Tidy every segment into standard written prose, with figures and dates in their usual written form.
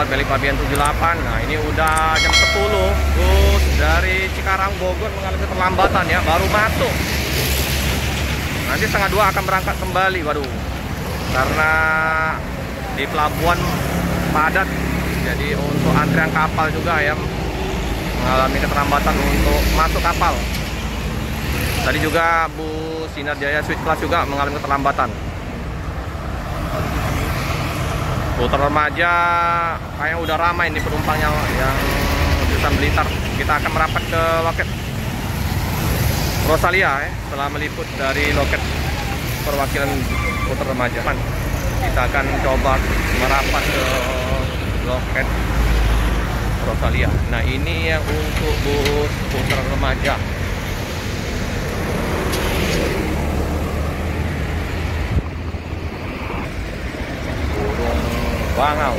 sahabat Balikpapan 78. Nah ini udah jam 10. Bus dari Cikarang Bogor mengalami keterlambatan ya, baru masuk. Nanti setengah 2 akan berangkat kembali. Waduh, karena di pelabuhan padat, jadi untuk antrian kapal juga ya mengalami keterlambatan untuk masuk kapal. Tadi juga bus Sinar Jaya Switch Class juga mengalami keterlambatan. Putar Remaja kayaknya udah ramai ini penumpangnya yang jurusan Blitar. Kita akan merapat ke loket Rosalia ya, setelah meliput dari loket perwakilan Putar Remaja. Kita akan coba merapat ke loket Rosalia. Nah ini yang untuk bus Putar Remaja. Bangau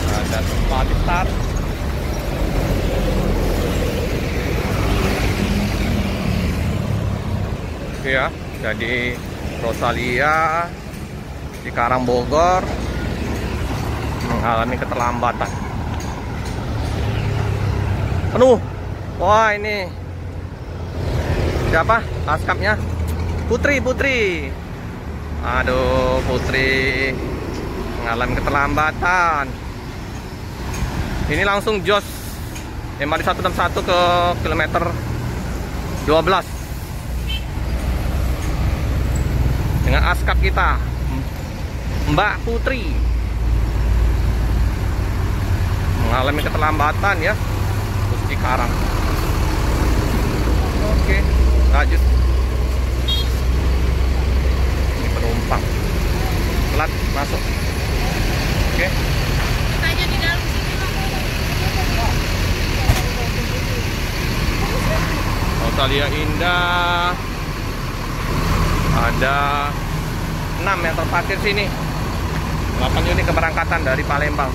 ada tempat di start. Oke ya, jadi Rosalia Cikarang Bogor mengalami keterlambatan penuh. Wah ini siapa askapnya? Putri. Aduh, Putri mengalami keterlambatan. Ini langsung jos MRT 161 ke kilometer 12 dengan askap kita Mbak Putri mengalami keterlambatan ya, bus Cikarang. Oke, lanjut. Penumpang telat masuk. Oke. Tanya di dalam sini. Rosalia Indah ada 6 yang terparkir sini. 8 unit keberangkatan dari Palembang.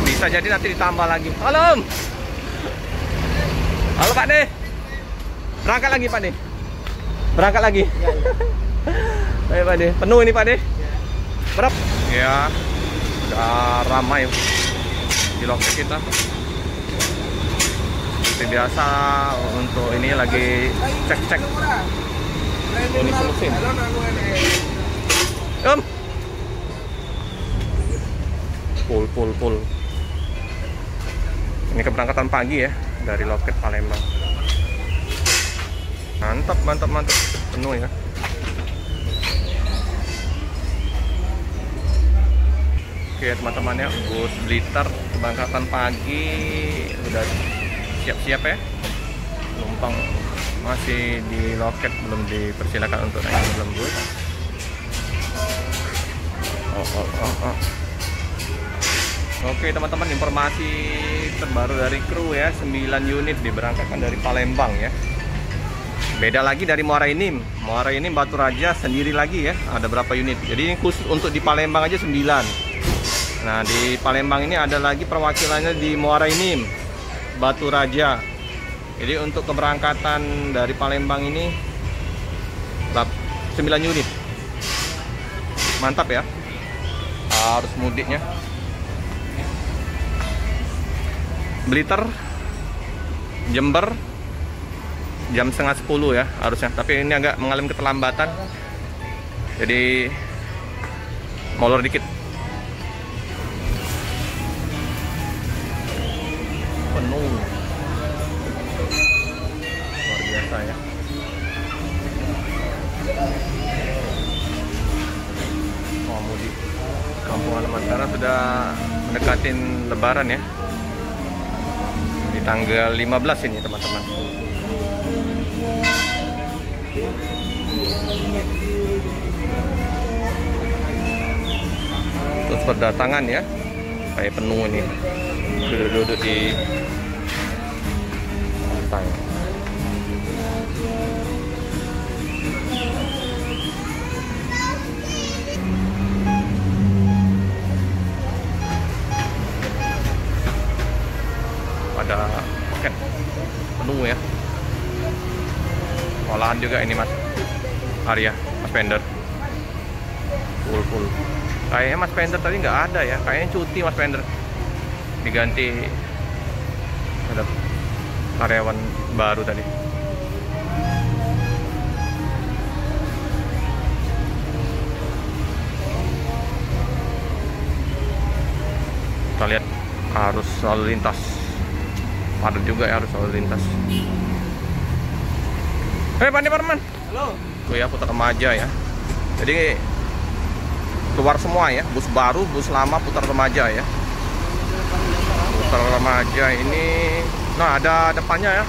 Bisa jadi nanti ditambah lagi. Halo. Halo Pak De. Berangkat lagi Pak De. Berangkat lagi. Ayo Pak De. Penuh ini Pak De. Berapa? Ya, udah ramai di loket kita. Seperti biasa untuk ini lagi cek kondisi mesin. Full. Ini keberangkatan pagi ya dari loket Palembang. Mantap, penuh ya. Oke teman-teman ya, bus Blitar keberangkatan pagi udah siap-siap ya. Penumpang masih di loket, belum dipersilakan untuk naik ke dalam bus. Oke teman-teman, informasi terbaru dari kru ya, 9 unit diberangkatkan dari Palembang ya. Beda lagi dari Muara Enim. Muara Enim Batu Raja sendiri lagi ya, ada berapa unit. Jadi ini khusus untuk di Palembang aja 9. Nah di Palembang ini ada lagi perwakilannya di Muara Enim Batu Raja. Jadi untuk keberangkatan dari Palembang ini 9 unit. Mantap ya, harus mudiknya. Blitar Jember jam setengah 10 ya harusnya, tapi ini agak mengalami keterlambatan, jadi molor dikit. Penuh luar biasa ya. Oh, mudik kampung halaman karena sudah mendekatin lebaran ya, di tanggal 15 ini teman-teman. Terus berdatangan ya, kayak penuh ini, duduk-duduk di pantai. Pada paket penuh ya. Olahan juga ini Mas Arya, Mas Pender. Full. Kayaknya Mas Pender tadi nggak ada ya. Kayaknya cuti Mas Pender. Diganti ada karyawan baru tadi. Kita lihat arus lalu lintas. Padat juga ya arus lalu lintas. Pak Parman. Halo. Tuh ya, putar remaja ya. Jadi keluar semua ya, bus baru, bus lama, putar remaja ya. Putar remaja ini, nah ada depannya ya.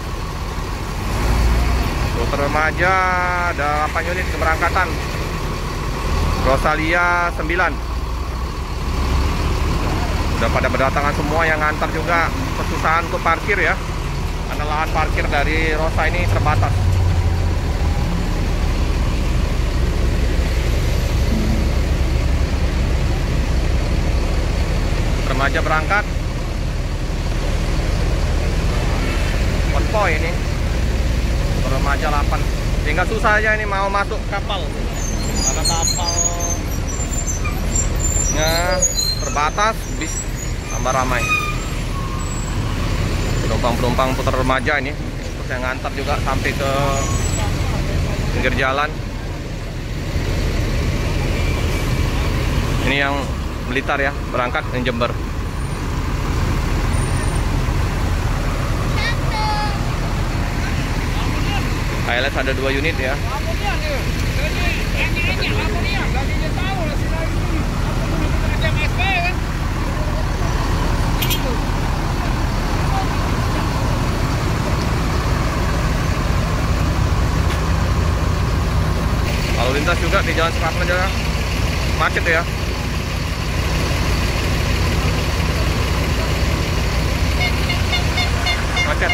Putar remaja ada 8 unit keberangkatan. Rosalia 9. Udah pada berdatangan semua, yang ngantar juga kesusahan untuk parkir ya. Karena lahan parkir dari Rosa ini terbatas. Remaja berangkat. Konvoy ini. Remaja 8. Tinggal susah aja ini mau masuk kapal. Karena kapalnya terbatas, bis tambah ramai. Penumpang-penumpang putar remaja ini. Terus yang ngantar juga sampai ke pinggir jalan. Ini yang Blitar ya, berangkat ke Jember. KLS ada 2 unit ya. Lalu lintas juga di Jalan Suprapto juga macet ya. Macet.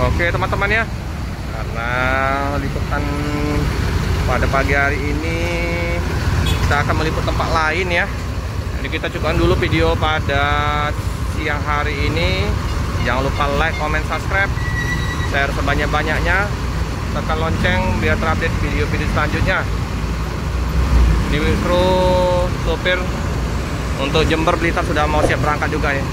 Oke teman-teman ya, karena liputan pada pagi hari ini kita akan meliput tempat lain ya. Jadi kita cukupkan dulu video pada siang hari ini. Jangan lupa like, comment, subscribe, share sebanyak-banyaknya, tekan lonceng biar terupdate video-video selanjutnya. Ini kru sopir untuk Jember Blitar sudah mau siap berangkat juga ya.